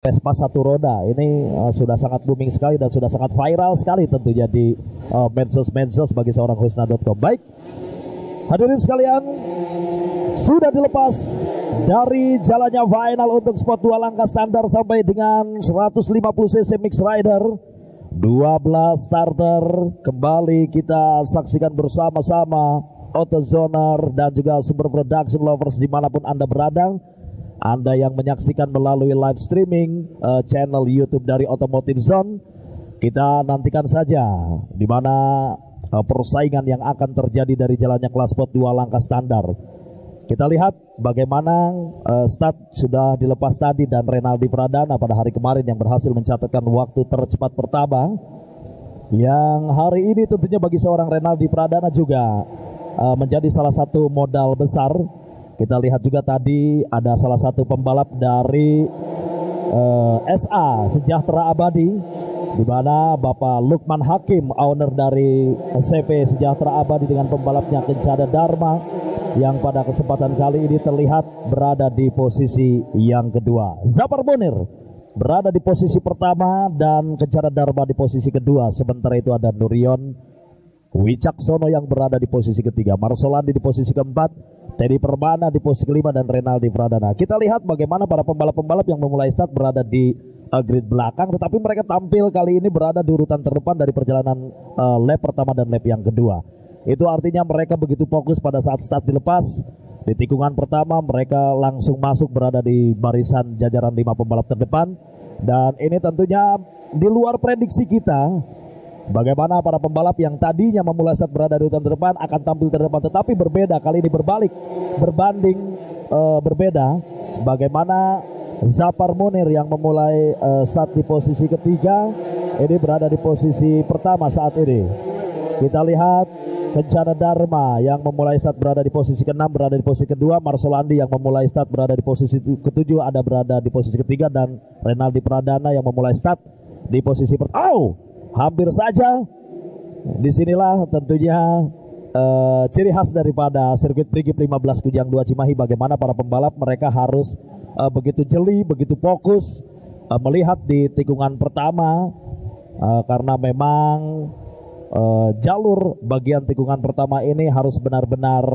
Vespa satu roda ini sudah sangat booming sekali dan sudah sangat viral sekali tentunya di medsos-medsos bagi seorang Husna.com. Baik, hadirin sekalian, sudah dilepas dari jalannya final untuk spot 2 langkah standar sampai dengan 150cc mix rider. 12 starter kembali kita saksikan bersama-sama, AutoZoner dan juga Super Production Lovers dimanapun Anda berada. Anda yang menyaksikan melalui live streaming channel YouTube dari Automotive Zone, kita nantikan saja di mana persaingan yang akan terjadi dari jalannya kelas sport 2 langkah standar. Kita lihat bagaimana start sudah dilepas tadi dan Renaldi Pradana pada hari kemarin yang berhasil mencatatkan waktu tercepat pertama. Yang hari ini tentunya bagi seorang Renaldi Pradana juga menjadi salah satu modal besar. Kita lihat juga tadi ada salah satu pembalap dari SA Sejahtera Abadi, di mana Bapak Lukman Hakim, owner dari SP Sejahtera Abadi, dengan pembalapnya Kencana Dharma yang pada kesempatan kali ini terlihat berada di posisi yang kedua. Zafar Munir berada di posisi pertama dan Kencana Dharma di posisi kedua. Sementara itu ada Nurion Wicaksono yang berada di posisi ketiga, Marsolandi di posisi keempat, Teddy Permana di posisi kelima, dan Renaldi Pradana. Kita lihat bagaimana para pembalap-pembalap yang memulai start berada di grid belakang, tetapi mereka tampil kali ini berada di urutan terdepan dari perjalanan lap pertama dan lap yang kedua. Itu artinya mereka begitu fokus pada saat start dilepas. Di tikungan pertama mereka langsung masuk berada di barisan jajaran 5 pembalap terdepan. Dan ini tentunya di luar prediksi kita. Bagaimana para pembalap yang tadinya memulai start berada di urutan terdepan akan tampil terdepan, tetapi berbeda kali ini, berbanding berbeda. Bagaimana Zafar Munir yang memulai start di posisi ketiga ini berada di posisi pertama saat ini. Kita lihat Kencana Dharma yang memulai start berada di posisi ke-6 berada di posisi kedua, Marsolandi yang memulai start berada di posisi ke-7 ada berada di posisi ketiga, dan Renaldi Pradana yang memulai start di posisi hampir saja. Disinilah tentunya ciri khas daripada sirkuit Trigip 15 Kujang 2 Cimahi, bagaimana para pembalap mereka harus begitu jeli, begitu fokus melihat di tikungan pertama, karena memang jalur bagian tikungan pertama ini harus benar-benar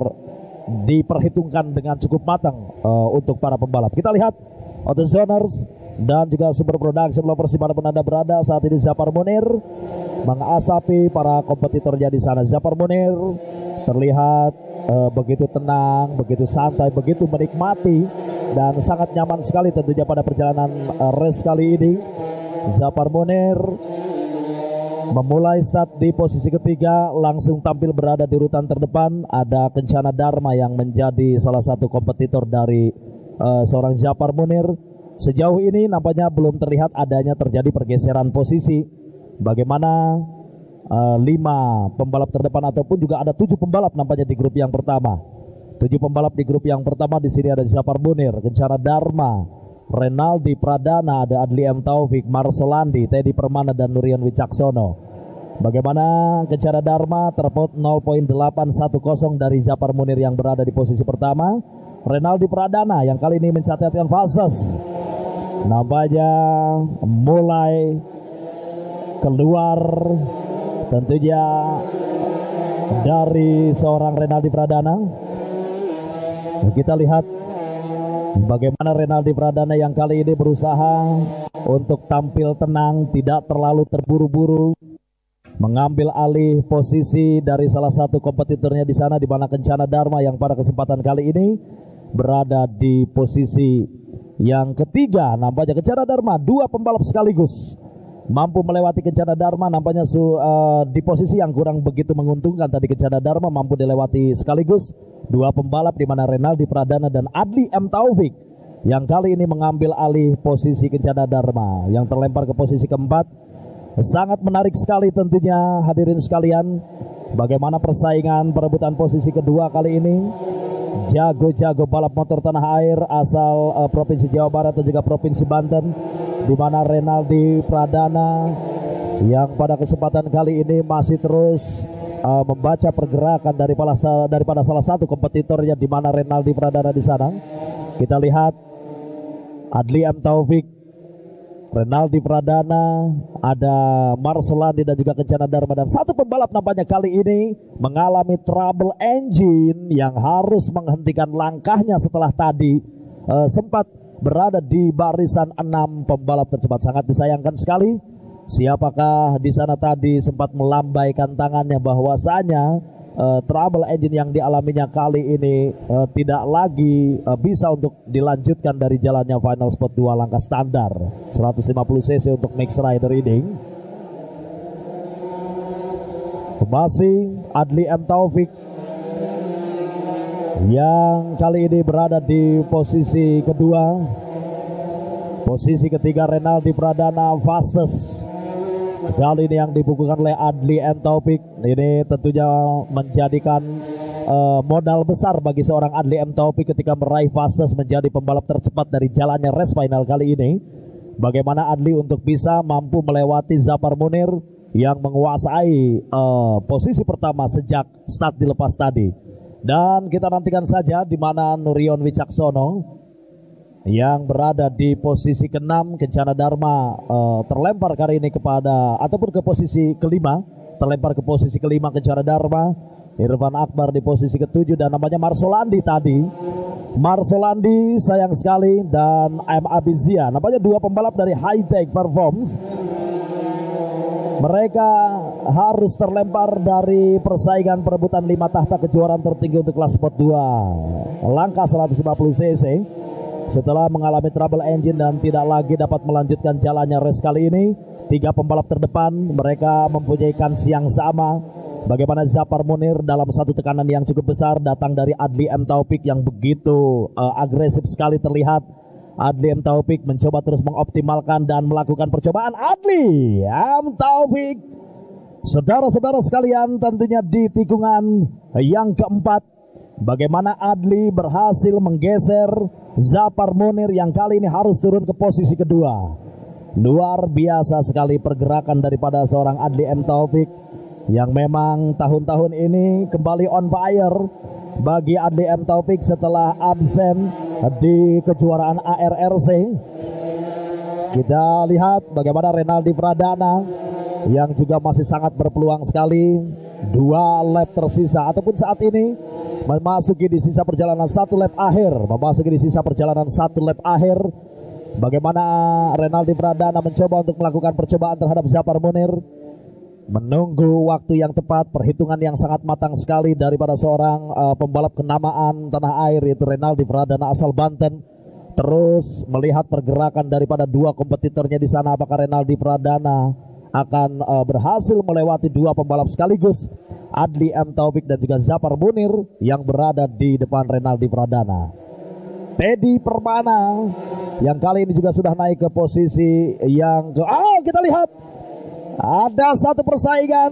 diperhitungkan dengan cukup matang untuk para pembalap. Kita lihat AutoZoners dan juga Super Production Lovers dimanapun Anda berada. Saat ini Zafar Munir mengasapi para kompetitornya di sana. Zafar Munir terlihat begitu tenang, begitu santai, begitu menikmati dan sangat nyaman sekali tentunya pada perjalanan race kali ini. Zafar Munir memulai start di posisi ketiga, langsung tampil berada di urutan terdepan. Ada Kencana Dharma yang menjadi salah satu kompetitor dari seorang Zafar Munir. Sejauh ini nampaknya belum terlihat adanya terjadi pergeseran posisi. Bagaimana 5 pembalap terdepan ataupun juga ada 7 pembalap nampaknya di grup yang pertama. 7 pembalap di grup yang pertama. Di sini ada Zafar Munir, Kencana Dharma, Renaldi Pradana, ada Adli M. Taufik, Marsolandi, Teddy Permana, dan Nurion Wicaksono. Bagaimana Kencana Dharma terpaut 0.810 dari Zafar Munir yang berada di posisi pertama. Renaldi Pradana yang kali ini mencatatkan fastest nampaknya mulai keluar tentunya dari seorang Renaldi Pradana. Kita lihat bagaimana Renaldi Pradana yang kali ini berusaha untuk tampil tenang, tidak terlalu terburu-buru, mengambil alih posisi dari salah satu kompetitornya di sana, di mana Kencana Dharma yang pada kesempatan kali ini berada di posisi yang ketiga. Nampaknya Kencana Dharma 2 pembalap sekaligus mampu melewati Kencana Dharma. Nampaknya di posisi yang kurang begitu menguntungkan tadi. Kencana Dharma mampu dilewati sekaligus 2 pembalap, di mana Renaldi Pradana dan Adli M. Taufik yang kali ini mengambil alih posisi Kencana Dharma yang terlempar ke posisi keempat. Sangat menarik sekali tentunya hadirin sekalian, bagaimana persaingan perebutan posisi kedua kali ini. Jago-jago balap motor tanah air asal Provinsi Jawa Barat dan juga Provinsi Banten, di mana Renaldi Pradana yang pada kesempatan kali ini masih terus membaca pergerakan daripada salah satu kompetitornya, di mana Renaldi Pradana di sana. Kita lihat Adli M. Taufik Renaldi Pradana, ada Marcelandi dan juga Kencana Dharma, dan satu pembalap nampaknya kali ini mengalami trouble engine yang harus menghentikan langkahnya setelah tadi sempat berada di barisan 6 pembalap tercepat. Sangat disayangkan sekali. Siapakah di sana tadi sempat melambaikan tangannya bahwasanya trouble engine yang dialaminya kali ini tidak lagi bisa untuk dilanjutkan dari jalannya final spot 2 langkah standar 150cc untuk mixed rider ini. Masih Adli M. Taufik yang kali ini berada di posisi kedua. Posisi ketiga Renaldi Pradana fastest. Kali ini yang dibukukan oleh Adli M. Taufik. Ini tentunya menjadikan modal besar bagi seorang Adli M. Taufik ketika meraih fastest menjadi pembalap tercepat dari jalannya race final kali ini. Bagaimana Adli untuk bisa mampu melewati Zafar Munir yang menguasai posisi pertama sejak start dilepas tadi. Dan kita nantikan saja di mana Nurion Wicaksono yang berada di posisi ke-6, Kencana Dharma terlempar kali ini kepada ataupun ke posisi kelima, terlempar ke posisi kelima Kencana Dharma. Irfan Akbar di posisi ke-7 dan namanya Marcelandi tadi. Marcelandi sayang sekali dan M. Abizia, namanya 2 pembalap dari High Tech Performance. Mereka harus terlempar dari persaingan perebutan 5 tahta kejuaraan tertinggi untuk kelas sport 2 langkah 150cc. Setelah mengalami trouble engine dan tidak lagi dapat melanjutkan jalannya race kali ini, 3 pembalap terdepan mereka mempunyai kans yang sama. Bagaimana Zafar Munir dalam satu tekanan yang cukup besar datang dari Adli M. Taufik yang begitu agresif sekali terlihat. Adli M. Taufik mencoba terus mengoptimalkan dan melakukan percobaan. Adli M. Taufik, saudara-saudara sekalian, tentunya di tikungan yang keempat, bagaimana Adli berhasil menggeser Zafar Munir yang kali ini harus turun ke posisi kedua. Luar biasa sekali pergerakan daripada seorang Adli M. Taufik yang memang tahun-tahun ini kembali on fire. Bagi Adli M. Taufik setelah absen di kejuaraan ARRC, kita lihat bagaimana Renaldi Pradana yang juga masih sangat berpeluang sekali. 2 lap tersisa ataupun saat ini memasuki di sisa perjalanan 1 lap akhir, bagaimana Renaldi Pradana mencoba untuk melakukan percobaan terhadap Zafar Munir, menunggu waktu yang tepat, perhitungan yang sangat matang sekali daripada seorang pembalap kenamaan tanah air yaitu Renaldi Pradana asal Banten. Terus melihat pergerakan daripada 2 kompetitornya di sana, apakah Renaldi Pradana akan berhasil melewati 2 pembalap sekaligus, Adli M. Taufik dan juga Zafar Munir yang berada di depan Renaldi Pradana. Teddy Permana yang kali ini juga sudah naik ke posisi yang kita lihat ada satu persaingan.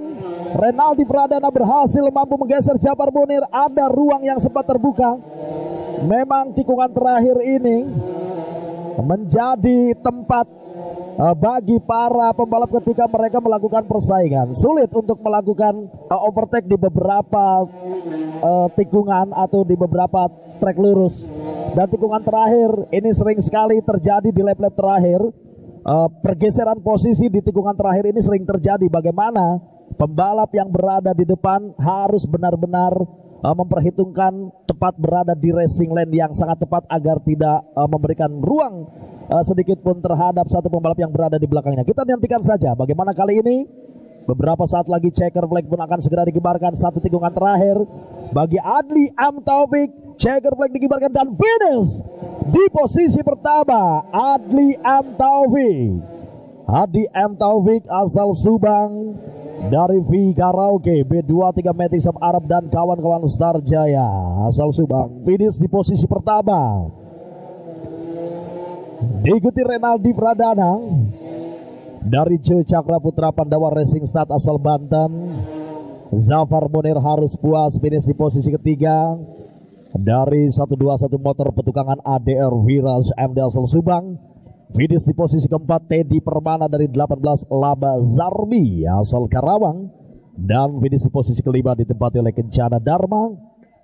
Renaldi Pradana berhasil mampu menggeser Zafar Munir. Ada ruang yang sempat terbuka. Memang tikungan terakhir ini menjadi tempat bagi para pembalap ketika mereka melakukan persaingan. Sulit untuk melakukan overtake di beberapa tikungan atau di beberapa trek lurus. Dan tikungan terakhir ini sering sekali terjadi di lap-lap terakhir. Pergeseran posisi di tikungan terakhir ini sering terjadi. Bagaimana pembalap yang berada di depan harus benar-benar memperhitungkan tepat berada di racing lane yang sangat tepat agar tidak memberikan ruang sedikit pun terhadap satu pembalap yang berada di belakangnya. Kita nantikan saja bagaimana kali ini. Beberapa saat lagi checker flag pun akan segera dikibarkan. Satu tikungan terakhir bagi Adli M. Taufik. Checker flag dikibarkan dan finish di posisi pertama Adli M. Taufik. Adli M. Taufik asal Subang dari V Karaoke B23 Matic of Arab dan kawan-kawan Star Jaya asal Subang. Finish di posisi pertama. Diikuti Renaldi Pradana dari Joe Cakra Putra Pandawa Racing Start asal Banten. Zafar Munir harus puas finish di posisi ketiga dari 121 motor petukangan ADR Viraj MD asal Subang. Finish di posisi keempat Teddy Permana dari 18 Laba Zarmi asal Karawang. Dan finish di posisi kelima ditempati oleh Kencana Dharma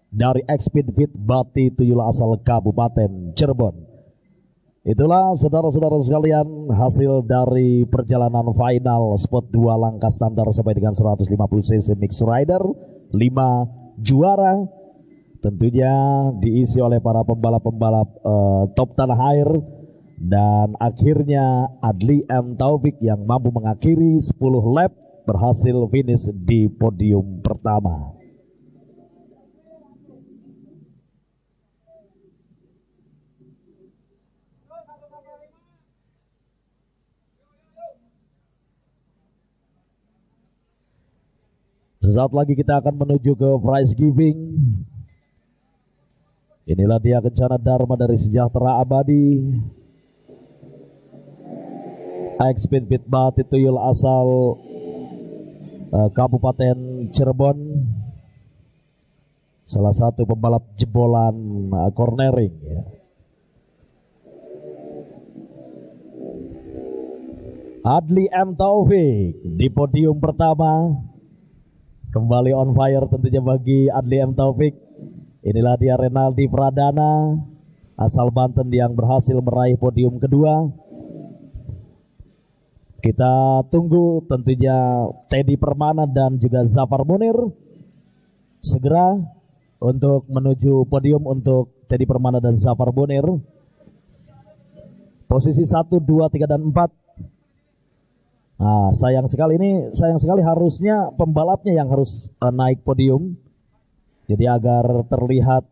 dari Exped Fit Bati Tuyul asal Kabupaten Cirebon. Itulah saudara-saudara sekalian hasil dari perjalanan final spot 2 langkah standar sampai dengan 150cc Mixed Rider. 5 juara tentunya diisi oleh para pembalap-pembalap top tanah air. Dan akhirnya Adli M. Taufik yang mampu mengakhiri 10 lap berhasil finish di podium pertama. Sesaat lagi kita akan menuju ke prize giving. Inilah dia Kencana Dharma dari Sejahtera Abadi. Ex-Pit Bati Tuyul asal Kabupaten Cirebon. Salah satu pembalap jebolan cornering ya. Adli M. Taufik di podium pertama. Kembali on fire tentunya bagi Adli M. Taufik. Inilah dia Renaldi Pradana asal Banten yang berhasil meraih podium kedua. Kita tunggu tentunya Teddy Permana dan juga Zafar Munir segera untuk menuju podium untuk Teddy Permana dan Zafar Munir. Posisi 1, 2, 3, dan 4. Nah, sayang sekali harusnya pembalapnya yang harus naik podium. Jadi agar terlihat